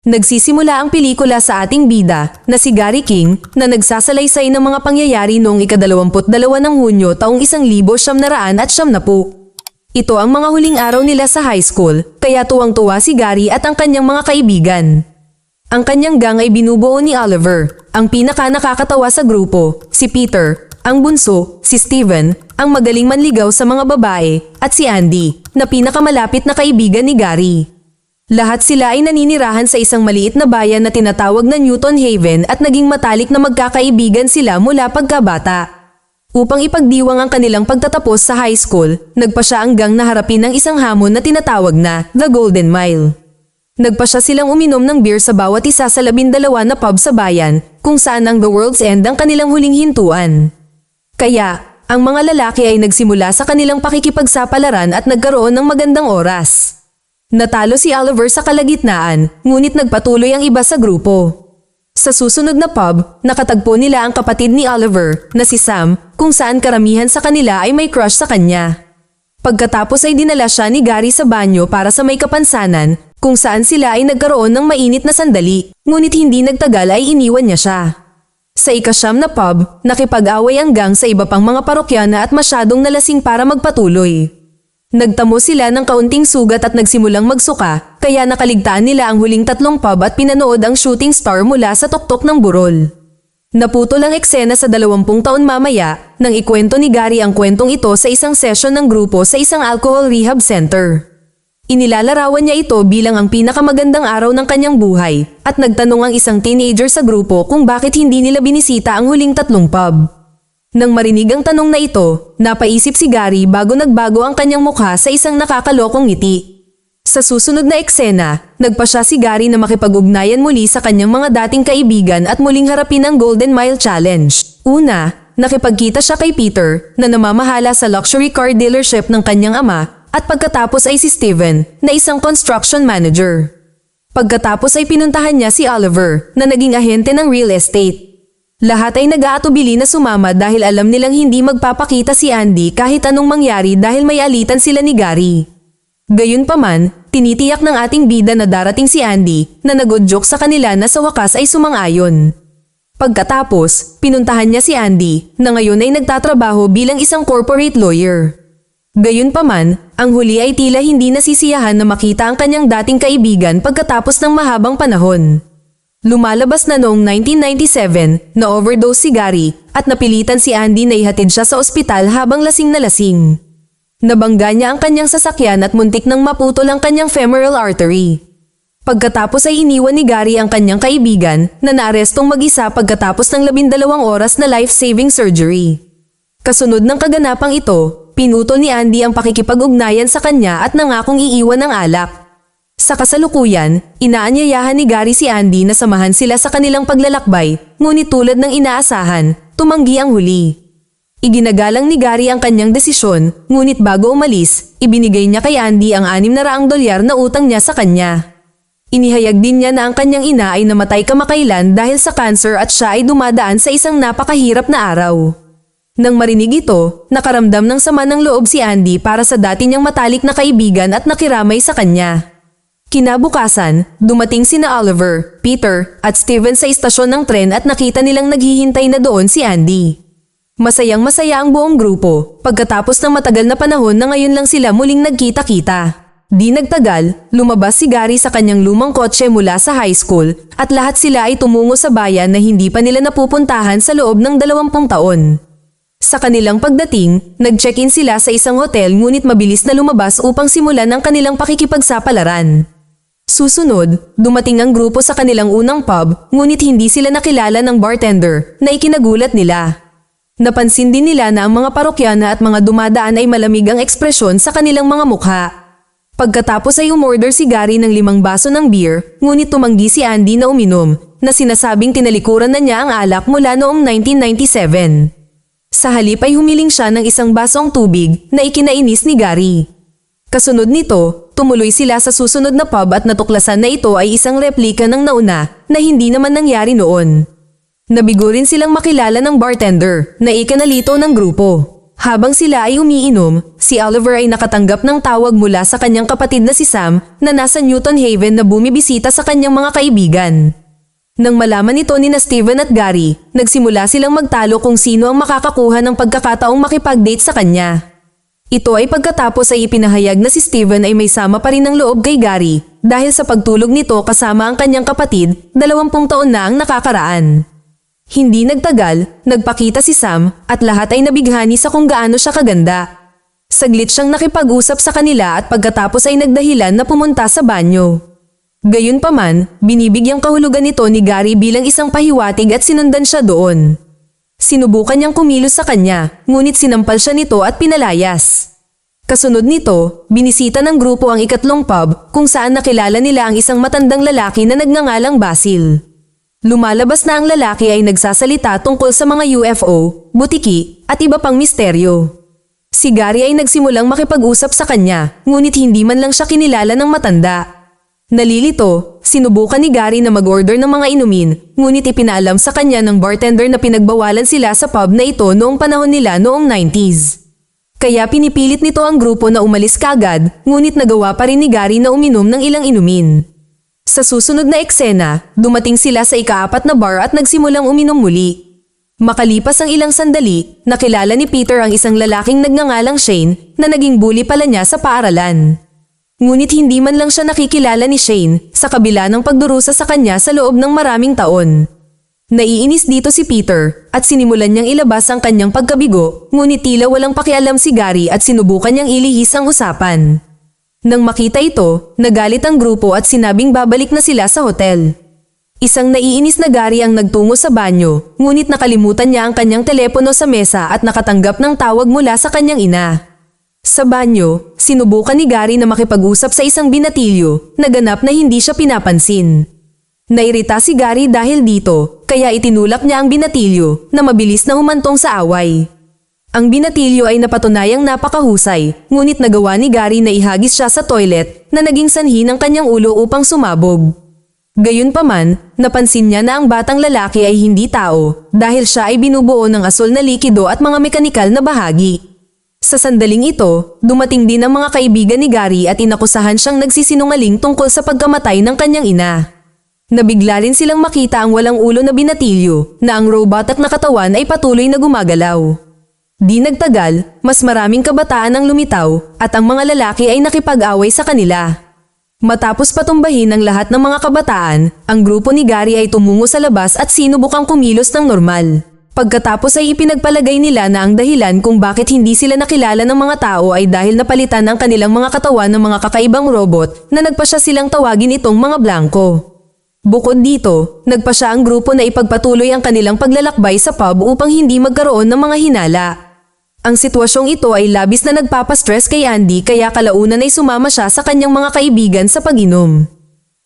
Nagsisimula ang pelikula sa ating bida na si Gary King na nagsasalaysay ng mga pangyayari noong ika-22 ng Hunyo taong 1970. Ito ang mga huling araw nila sa high school, kaya tuwang-tuwa si Gary at ang kanyang mga kaibigan. Ang kanyang gang ay binubuo ni Oliver, ang pinaka-nakakatawa sa grupo, si Peter, ang bunso, si Steven, ang magaling manligaw sa mga babae, at si Andy, na pinakamalapit na kaibigan ni Gary. Lahat sila ay naninirahan sa isang maliit na bayan na tinatawag na Newton Haven at naging matalik na magkakaibigan sila mula pagkabata. Upang ipagdiwang ang kanilang pagtatapos sa high school, nagpa siya ang gang na harapin ng isang hamon na tinatawag na The Golden Mile. Nagpa siya silang uminom ng beer sa bawat isa sa 12 na pub sa bayan, kung saan ang The World's End ang kanilang huling hintuan. Kaya, ang mga lalaki ay nagsimula sa kanilang pakikipagsapalaran at nagkaroon ng magandang oras. Natalo si Oliver sa kalagitnaan, ngunit nagpatuloy ang iba sa grupo. Sa susunod na pub, nakatagpo nila ang kapatid ni Oliver, na si Sam, kung saan karamihan sa kanila ay may crush sa kanya. Pagkatapos ay dinala siya ni Gary sa banyo para sa may kapansanan, kung saan sila ay nagkaroon ng mainit na sandali, ngunit hindi nagtagal ay iniwan niya siya. Sa ika-9 na pub, nakipag-away ang gang sa iba pang mga parokyana at masyadong nalasing para magpatuloy. Nagtamo sila ng kaunting sugat at nagsimulang magsuka, kaya nakaligtaan nila ang huling 3 pub at pinanood ang shooting star mula sa tuktok ng burol. Naputol ang eksena sa 20 taon mamaya, nang ikwento ni Gary ang kwentong ito sa isang session ng grupo sa isang alcohol rehab center. Inilalarawan niya ito bilang ang pinakamagandang araw ng kanyang buhay, at nagtanong ang isang teenager sa grupo kung bakit hindi nila binisita ang huling 3 pub. Nang marinig ang tanong na ito, napaisip si Gary bago nagbago ang kanyang mukha sa isang nakakalokong ngiti. Sa susunod na eksena, nagpa siya si Gary na makipag-ugnayan muli sa kanyang mga dating kaibigan at muling harapin ang Golden Mile Challenge. Una, nakipagkita siya kay Peter na namamahala sa luxury car dealership ng kanyang ama, at pagkatapos ay si Steven na isang construction manager. Pagkatapos ay pinuntahan niya si Oliver na naging ahente ng real estate. Lahat ay nag-aatubili na sumama dahil alam nilang hindi magpapakita si Andy kahit anong mangyari dahil may alitan sila ni Gary. Gayunpaman, tinitiyak ng ating bida na darating si Andy na nag-joke sa kanila na sa wakas ay sumang-ayon. Pagkatapos, pinuntahan niya si Andy na ngayon ay nagtatrabaho bilang isang corporate lawyer. Gayunpaman, ang huli ay tila hindi nasisiyahan na makita ang kanyang dating kaibigan pagkatapos ng mahabang panahon. Lumalabas na noong 1997 na overdose si Gary at napilitan si Andy na ihatid siya sa ospital habang lasing na lasing. Nabangga niya ang kanyang sasakyan at muntik nang maputol ang kanyang femoral artery. Pagkatapos ay iniwan ni Gary ang kanyang kaibigan na naarestong mag-isa pagkatapos ng 12 oras na life-saving surgery. Kasunod ng kaganapang ito, pinutol ni Andy ang pakikipag-ugnayan sa kanya at nangakong iiwan ng alak. Sa kasalukuyan, inaanyayahan ni Gary si Andy na samahan sila sa kanilang paglalakbay, ngunit tulad ng inaasahan, tumanggi ang huli. Iginagalang ni Gary ang kanyang desisyon, ngunit bago umalis, ibinigay niya kay Andy ang $600 na utang niya sa kanya. Inihayag din niya na ang kanyang ina ay namatay kamakailan dahil sa cancer at siya ay dumadaan sa isang napakahirap na araw. Nang marinig ito, nakaramdam ng sama ng loob si Andy para sa dati niyang matalik na kaibigan at nakiramay sa kanya. Kinabukasan, dumating sina Oliver, Peter, at Steven sa istasyon ng tren at nakita nilang naghihintay na doon si Andy. Masayang-masaya ang buong grupo, pagkatapos ng matagal na panahon na ngayon lang sila muling nagkita-kita. Di nagtagal, lumabas si Gary sa kanyang lumang kotse mula sa high school, at lahat sila ay tumungo sa bayan na hindi pa nila napupuntahan sa loob ng 20 taon. Sa kanilang pagdating, nag-check-in sila sa isang hotel ngunit mabilis na lumabas upang simulan ang kanilang pakikipagsapalaran. Susunod, dumating ang grupo sa kanilang unang pub, ngunit hindi sila nakilala ng bartender na ikinagulat nila. Napansin din nila na ang mga parokyana at mga dumadaan ay malamig ang ekspresyon sa kanilang mga mukha. Pagkatapos ay umorder si Gary ng 5 baso ng beer, ngunit tumanggi si Andy na uminom, na sinasabing tinalikuran na niya ang alak mula noong 1997. Sa halip ay humiling siya ng 1 basong tubig na ikinainis ni Gary. Kasunod nito, tumuloy sila sa susunod na pub at natuklasan na ito ay isang replika ng nauna na hindi naman nangyari noon. Nabigo rin silang makilala ng bartender na ikanalito ng grupo. Habang sila ay umiinom, si Oliver ay nakatanggap ng tawag mula sa kanyang kapatid na si Sam na nasa Newton Haven na bumibisita sa kanyang mga kaibigan. Nang malaman ito ni Steven at Gary, nagsimula silang magtalo kung sino ang makakakuha ng pagkakataong makipag-date sa kanya. Ito ay pagkatapos ay ipinahayag na si Steven ay may sama pa rin ng loob kay Gary dahil sa pagtulog nito kasama ang kanyang kapatid, 20 taon na ang nakakaraan. Hindi nagtagal, nagpakita si Sam at lahat ay nabighani sa kung gaano siya kaganda. Saglit siyang nakipag-usap sa kanila at pagkatapos ay nagdahilan na pumunta sa banyo. Gayunpaman, binibigyang kahulugan nito ni Gary bilang isang pahiwatig at sinundan siya doon. Sinubukan niyang kumilos sa kanya, ngunit sinampal siya nito at pinalayas. Kasunod nito, binisita ng grupo ang ikatlong pub kung saan nakilala nila ang isang matandang lalaki na nagngangalang Basil. Lumalabas na ang lalaki ay nagsasalita tungkol sa mga UFO, butiki, at iba pang misteryo. Si Gary ay nagsimulang makipag-usap sa kanya, ngunit hindi man lang siya kinilala ng matanda. Nalilito, sinubukan ni Gary na mag-order ng mga inumin, ngunit ipinaalam sa kanya ng bartender na pinagbawalan sila sa pub na ito noong panahon nila noong 90s. Kaya pinipilit nito ang grupo na umalis kagad, ngunit nagawa pa rin ni Gary na uminom ng ilang inumin. Sa susunod na eksena, dumating sila sa ika-4 na bar at nagsimulang uminom muli. Makalipas ang ilang sandali, nakilala ni Peter ang isang lalaking nagngangalang Shane na naging bully pala niya sa paaralan. Ngunit hindi man lang siya nakikilala ni Shane sa kabila ng pagdurusa sa kanya sa loob ng maraming taon. Naiinis dito si Peter at sinimulan niyang ilabas ang kanyang pagkabigo, ngunit tila walang pakialam si Gary at sinubukan niyang ilihis ang usapan. Nang makita ito, nagalit ang grupo at sinabing babalik na sila sa hotel. Isang naiinis na Gary ang nagtungo sa banyo, ngunit nakalimutan niya ang kanyang telepono sa mesa at nakatanggap ng tawag mula sa kanyang ina. Sa banyo, sinubukan ni Gary na makipag-usap sa isang binatilyo, naganap na hindi siya pinapansin. Nairita si Gary dahil dito, kaya itinulak niya ang binatilyo na mabilis na humantong sa away. Ang binatilyo ay napatunayang napakahusay, ngunit nagawa ni Gary na ihagis siya sa toilet na naging sanhi ng kanyang ulo upang sumabog. Gayunpaman, napansin niya na ang batang lalaki ay hindi tao dahil siya ay binubuo ng asul na likido at mga mekanikal na bahagi. Sa sandaling ito, dumating din ang mga kaibigan ni Gary at inakusahan siyang nagsisinungaling tungkol sa pagkamatay ng kanyang ina. Nabigla rin silang makita ang walang ulo na binatilyo na ang robot at nakatawan ay patuloy na gumagalaw. Di nagtagal, mas maraming kabataan ang lumitaw at ang mga lalaki ay nakipag-away sa kanila. Matapos patumbahin ang lahat ng mga kabataan, ang grupo ni Gary ay tumungo sa labas at sinubukang kumilos ng normal. Pagkatapos ay ipinagpalagay nila na ang dahilan kung bakit hindi sila nakilala ng mga tao ay dahil napalitan ang kanilang mga katawan ng mga kakaibang robot na nagpasya silang tawagin itong mga blanko. Bukod dito, nagpasya ang grupo na ipagpatuloy ang kanilang paglalakbay sa pub upang hindi magkaroon ng mga hinala. Ang sitwasyong ito ay labis na nagpapastress kay Andy kaya kalaunan ay sumama siya sa kanyang mga kaibigan sa pag-inom.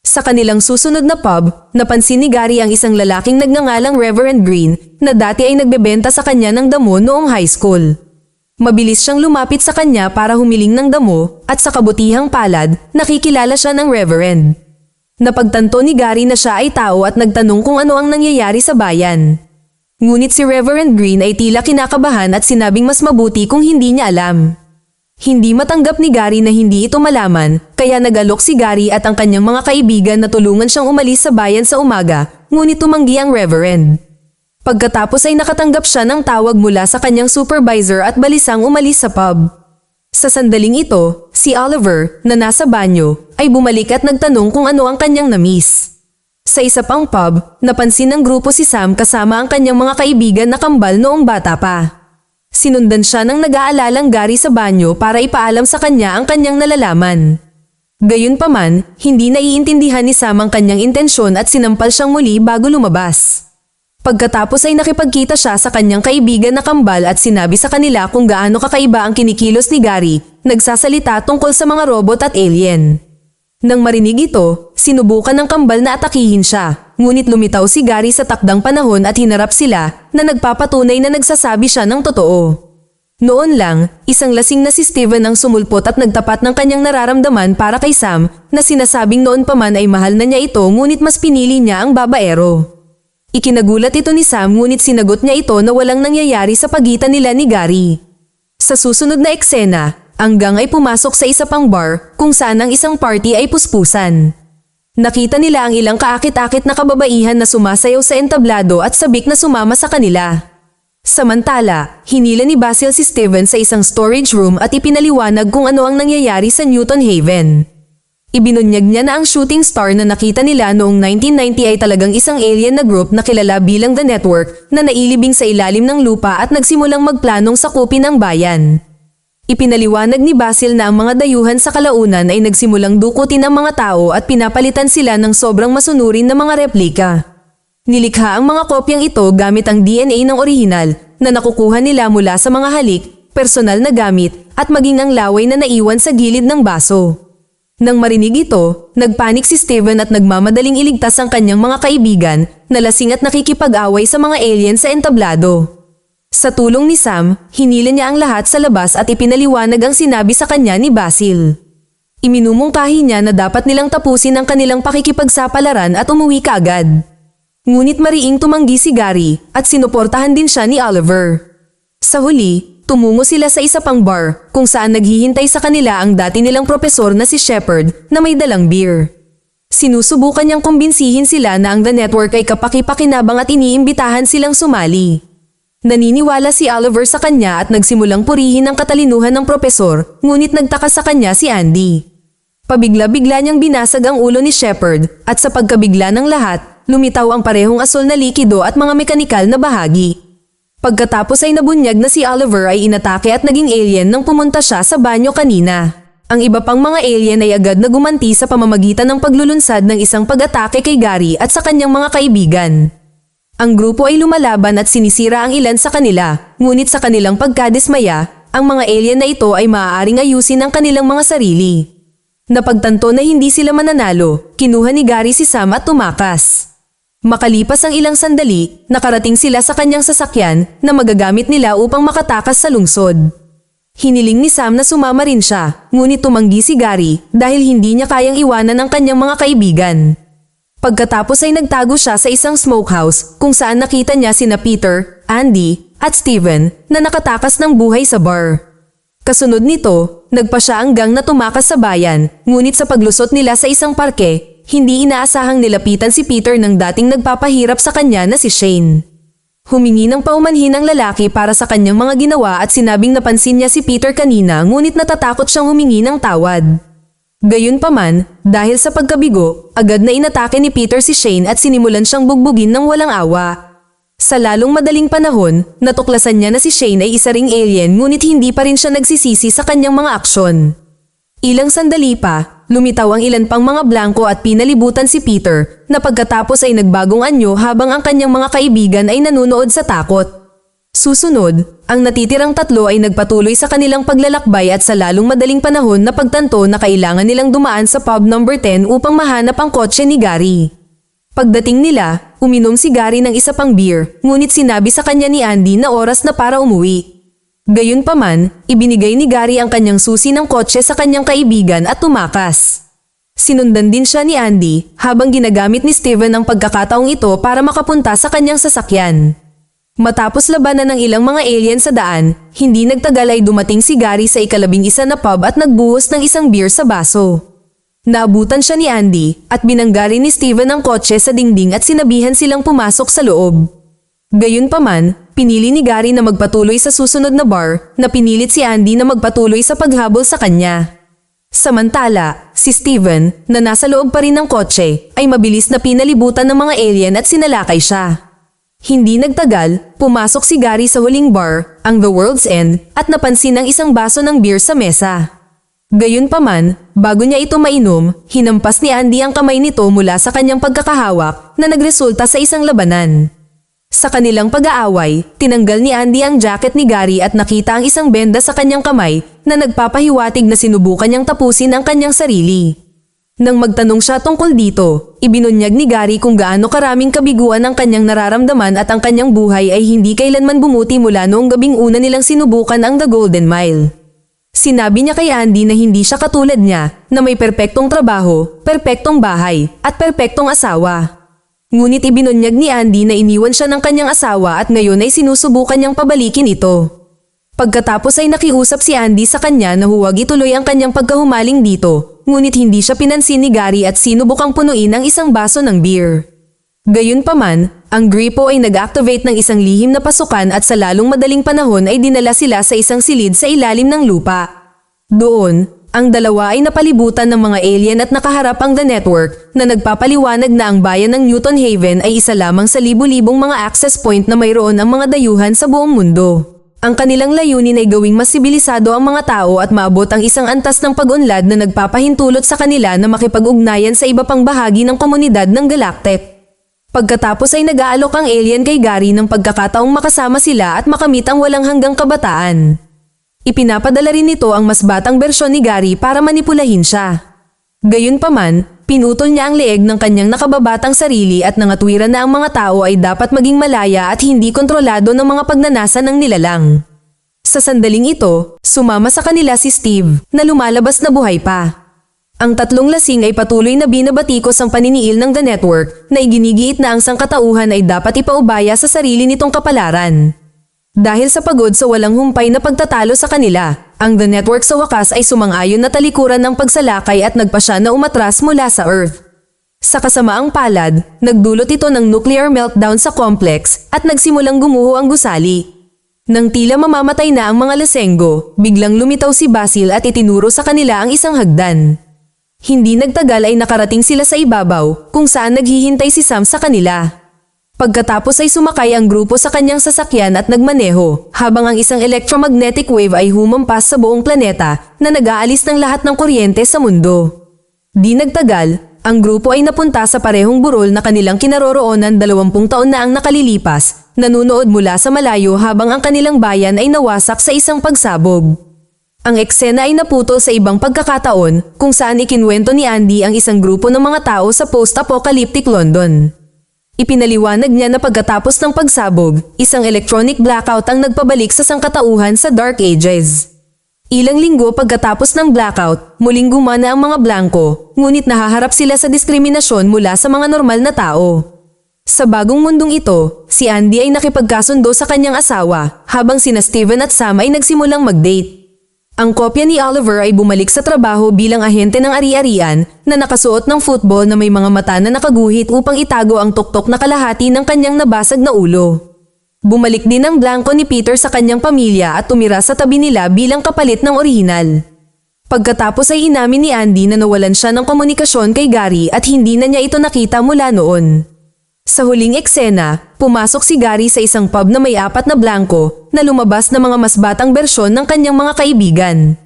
Sa kanilang susunod na pub, napansin ni Gary ang isang lalaking nagngangalang Reverend Green na dati ay nagbebenta sa kanya ng damo noong high school. Mabilis siyang lumapit sa kanya para humiling ng damo at sa kabutihang palad, nakikilala siya ng Reverend. Napagtanto ni Gary na siya ay tao at nagtanong kung ano ang nangyayari sa bayan. Ngunit si Reverend Green ay tila kinakabahan at sinabing mas mabuti kung hindi niya alam. Hindi matanggap ni Gary na hindi ito malaman, kaya nagalok si Gary at ang kanyang mga kaibigan na tulungan siyang umalis sa bayan sa umaga, ngunit tumanggi ang Reverend. Pagkatapos ay nakatanggap siya ng tawag mula sa kanyang supervisor at balisang umalis sa pub. Sa sandaling ito, si Oliver, na nasa banyo, ay bumalik at nagtanong kung ano ang kanyang na-miss. Sa isa pang pub, napansin ng grupo si Sam kasama ang kanyang mga kaibigan na kambal noong bata pa. Sinundan siya ng nag-aalalang Gary sa banyo para ipaalam sa kanya ang kanyang nalalaman. Gayunpaman, hindi naiintindihan ni Sam ang kanyang intensyon at sinampal siyang muli bago lumabas. Pagkatapos ay nakipagkita siya sa kanyang kaibigan na kambal at sinabi sa kanila kung gaano kakaiba ang kinikilos ni Gary, nagsasalita tungkol sa mga robot at alien. Nang marinig ito, sinubukan ng kambal na atakihin siya, ngunit lumitaw si Gary sa takdang panahon at hinarap sila na nagpapatunay na nagsasabi siya ng totoo. Noon lang, isang lasing na si Steven ang sumulpot at nagtapat ng kanyang nararamdaman para kay Sam na sinasabing noon pa man ay mahal na niya ito ngunit mas pinili niya ang babaero. Ikinagulat ito ni Sam ngunit sinagot niya ito na walang nangyayari sa pagitan nila ni Gary. Sa susunod na eksena, ang gang ay pumasok sa isa pang bar kung saan ang isang party ay puspusan. Nakita nila ang ilang kaakit-akit na kababaihan na sumasayaw sa entablado at sabik na sumama sa kanila. Samantala, hinila ni Basil si Steven sa isang storage room at ipinaliwanag kung ano ang nangyayari sa Newton Haven. Ibinunyag niya na ang shooting star na nakita nila noong 1990 ay talagang isang alien na group na kilala bilang The Network na nailibing sa ilalim ng lupa at nagsimulang magplanong sakupin ang bayan. Ipinaliwanag ni Basil na ang mga dayuhan sa kalaunan ay nagsimulang dukutin ang mga tao at pinapalitan sila ng sobrang masunurin na mga replika. Nilikha ang mga kopyang ito gamit ang DNA ng orihinal na nakukuha nila mula sa mga halik, personal na gamit at maging ang laway na naiwan sa gilid ng baso. Nang marinig ito, nagpanik si Steven at nagmamadaling iligtas ang kanyang mga kaibigan na lasing at nakikipag-away sa mga alien sa entablado. Sa tulong ni Sam, hinila niya ang lahat sa labas at ipinaliwanag ang sinabi sa kanya ni Basil. Iminumungkahi niya na dapat nilang tapusin ang kanilang pakikipagsapalaran at umuwi kaagad. Ngunit mariing tumanggi si Gary at sinuportahan din siya ni Oliver. Sa huli, tumungo sila sa isa pang bar kung saan naghihintay sa kanila ang dati nilang propesor na si Shepard na may dalang beer. Sinusubukan niyang kumbinsihin sila na ang The Network ay kapaki-pakinabang at iniimbitahan silang sumali. Naniniwala si Oliver sa kanya at nagsimulang purihin ang katalinuhan ng propesor, ngunit nagtaka sa kanya si Andy. Pabigla-bigla niyang binasag ang ulo ni Shepard at sa pagkabigla ng lahat, lumitaw ang parehong asul na likido at mga mekanikal na bahagi. Pagkatapos ay nabunyag na si Oliver ay inatake at naging alien nang pumunta siya sa banyo kanina. Ang iba pang mga alien ay agad na gumanti sa pamamagitan ng paglulunsad ng isang pag-atake kay Gary at sa kanyang mga kaibigan. Ang grupo ay lumalaban at sinisira ang ilan sa kanila, ngunit sa kanilang pagkadismaya, ang mga alien na ito ay maaaring ayusin ang kanilang mga sarili. Napagtanto na hindi sila mananalo, kinuha ni Gary si Sam at tumakas. Makalipas ang ilang sandali, nakarating sila sa kanyang sasakyan na magagamit nila upang makatakas sa lungsod. Hiniling ni Sam na sumama rin siya, ngunit tumanggi si Gary dahil hindi niya kayang iwanan ang kanyang mga kaibigan. Pagkatapos ay nagtago siya sa isang smokehouse kung saan nakita niya sina Peter, Andy, at Steven na nakatakas ng buhay sa bar. Kasunod nito, nagpa siya ang gang na tumakas sa bayan, ngunit sa paglusot nila sa isang parke, hindi inaasahang nilapitan si Peter ng dating nagpapahirap sa kanya na si Shane. Humingi ng paumanhin ang lalaki para sa kanyang mga ginawa at sinabing napansin niya si Peter kanina ngunit natatakot siyang humingi ng tawad. Gayunpaman, dahil sa pagkabigo, agad na inatake ni Peter si Shane at sinimulan siyang bugbugin ng walang awa. Sa lalong madaling panahon, natuklasan niya na si Shane ay isa ring alien ngunit hindi pa rin siya nagsisisi sa kanyang mga aksyon. Ilang sandali pa, lumitaw ang ilan pang mga blanko at pinalibutan si Peter na pagkatapos ay nagbagong anyo habang ang kanyang mga kaibigan ay nanunood sa takot. Susunod, ang natitirang tatlo ay nagpatuloy sa kanilang paglalakbay at sa lalong madaling panahon na pagtanto na kailangan nilang dumaan sa pub number 10 upang mahanap ang kotse ni Gary. Pagdating nila, uminom si Gary ng isa pang beer, ngunit sinabi sa kanya ni Andy na oras na para umuwi. Gayunpaman, ibinigay ni Gary ang kanyang susi ng kotse sa kanyang kaibigan at tumakas. Sinundan din siya ni Andy habang ginagamit ni Steven ang pagkakataong ito para makapunta sa kanyang sasakyan. Matapos labanan ng ilang mga alien sa daan, hindi nagtagal ay dumating si Gary sa ika-11 na pub at nagbuhos ng isang beer sa baso. Naabutan siya ni Andy at binangga rin ni Steven ang kotse sa dingding at sinabihan silang pumasok sa loob. Gayunpaman, pinili ni Gary na magpatuloy sa susunod na bar na pinilit si Andy na magpatuloy sa paghabol sa kanya. Samantala, si Steven, na nasa loob pa rin ng kotse, ay mabilis na pinalibutan ng mga alien at sinalakay siya. Hindi nagtagal, pumasok si Gary sa huling bar, ang The World's End, at napansin ang isang baso ng beer sa mesa. Gayunpaman, bago niya ito mainom, hinampas ni Andy ang kamay nito mula sa kanyang pagkakahawak na nagresulta sa isang labanan. Sa kanilang pag-aaway, tinanggal ni Andy ang jacket ni Gary at nakita ang isang benda sa kanyang kamay na nagpapahiwatig na sinubukan niyang tapusin ang kanyang sarili. Nang magtanong siya tungkol dito, ibinunyag ni Gary kung gaano karaming kabiguan ang kanyang nararamdaman at ang kanyang buhay ay hindi kailanman bumuti mula noong gabing una nilang sinubukan ang The Golden Mile. Sinabi niya kay Andy na hindi siya katulad niya, na may perpektong trabaho, perpektong bahay, at perpektong asawa. Ngunit ibinunyag ni Andy na iniwan siya ng kanyang asawa at ngayon ay sinusubukan niyang pabalikin ito. Pagkatapos ay nakiusap si Andy sa kanya na huwag ituloy ang kanyang pagkahumaling dito, ngunit hindi siya pinansin ni Gary at sinubukang punuin ang isang baso ng beer. Gayunpaman, ang gripo ay nag-activate ng isang lihim na pasukan at sa lalong madaling panahon ay dinala sila sa isang silid sa ilalim ng lupa. Doon, ang dalawa ay napalibutan ng mga alien at nakaharap ang The Network na nagpapaliwanag na ang bayan ng Newton Haven ay isa lamang sa libu-libong mga access point na mayroon ang mga dayuhan sa buong mundo. Ang kanilang layunin ay gawing mas sibilisado ang mga tao at maabot ang isang antas ng pag-unlad na nagpapahintulot sa kanila na makipag-ugnayan sa iba pang bahagi ng komunidad ng Galactic. Pagkatapos ay nag-aalok ang alien kay Gary ng pagkakataong makasama sila at makamit ang walang hanggang kabataan. Ipinapadala rin nito ang mas batang bersyon ni Gary para manipulahin siya. Gayunpaman, pinutol niya ang leeg ng kanyang nakababatang sarili at nangatwiran na ang mga tao ay dapat maging malaya at hindi kontrolado ng mga pagnanasa ng nilalang. Sa sandaling ito, sumama sa kanila si Steve na lumalabas na buhay pa. Ang tatlong lasing ay patuloy na binabatikos ang paniniil ng The Network na iginigiit na ang sangkatauhan ay dapat ipaubaya sa sarili nitong kapalaran. Dahil sa pagod sa walang humpay na pagtatalo sa kanila, ang The Network sa wakas ay sumang-ayon na talikuran ng pagsalakay at nagpasya na umatras mula sa Earth. Sa kasamaang palad, nagdulot ito ng nuclear meltdown sa complex at nagsimulang gumuho ang gusali. Nang tila mamamatay na ang mga lasenggo, biglang lumitaw si Basil at itinuro sa kanila ang isang hagdan. Hindi nagtagal ay nakarating sila sa ibabaw kung saan naghihintay si Sam sa kanila. Pagkatapos ay sumakay ang grupo sa kanyang sasakyan at nagmaneho, habang ang isang electromagnetic wave ay humampas sa buong planeta na nag-aalis ng lahat ng kuryente sa mundo. Di nagtagal, ang grupo ay napunta sa parehong burol na kanilang kinaroroonan 20 taon na ang nakalilipas, nanunood mula sa malayo habang ang kanilang bayan ay nawasak sa isang pagsabog. Ang eksena ay naputol sa ibang pagkakataon kung saan ikinwento ni Andy ang isang grupo ng mga tao sa post-apocalyptic London. Ipinaliwanag niya na pagkatapos ng pagsabog, isang electronic blackout ang nagpabalik sa sangkatauhan sa Dark Ages. Ilang linggo pagkatapos ng blackout, muling gumana ang mga blanko, ngunit nahaharap sila sa diskriminasyon mula sa mga normal na tao. Sa bagong mundong ito, si Andy ay nakipagkasundo sa kanyang asawa, habang sina Steven at Sam ay nagsimulang mag-date. Ang kopya ni Oliver ay bumalik sa trabaho bilang ahente ng ari-arian na nakasuot ng football na may mga mata na nakaguhit upang itago ang tuktok na kalahati ng kanyang nabasag na ulo. Bumalik din ang blanko ni Peter sa kanyang pamilya at tumira sa tabi nila bilang kapalit ng orihinal. Pagkatapos ay inamin ni Andy na nawalan siya ng komunikasyon kay Gary at hindi na niya ito nakita mula noon. Sa huling eksena, pumasok si Gary sa isang pub na may 4 na blanko na lumabas na mga mas batang bersyon ng kanyang mga kaibigan.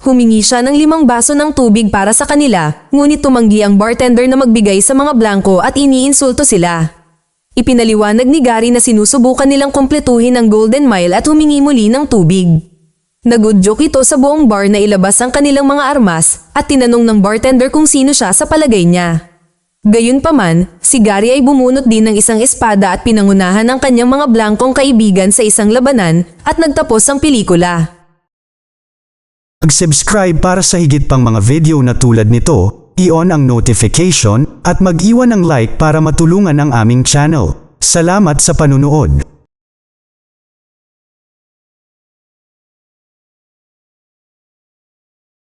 Humingi siya ng 5 baso ng tubig para sa kanila, ngunit tumanggi ang bartender na magbigay sa mga blanko at iniinsulto sila. Ipinaliwanag ni Gary na sinusubukan nilang kumpletuhin ang Golden Mile at humingi muli ng tubig. Nag-joke ito sa buong bar na ilabas ang kanilang mga armas at tinanong ng bartender kung sino siya sa palagay niya. Gayunpaman, si Gary ay bumunot din ng isang espada at pinangunahan ang kanyang mga blangkong kaibigan sa isang labanan at nagtapos ang pelikula. Mag-subscribe para sa higit pang mga video na tulad nito, i-on ang notification at mag-iwan ng like para matulungan ang aming channel. Salamat sa panunood.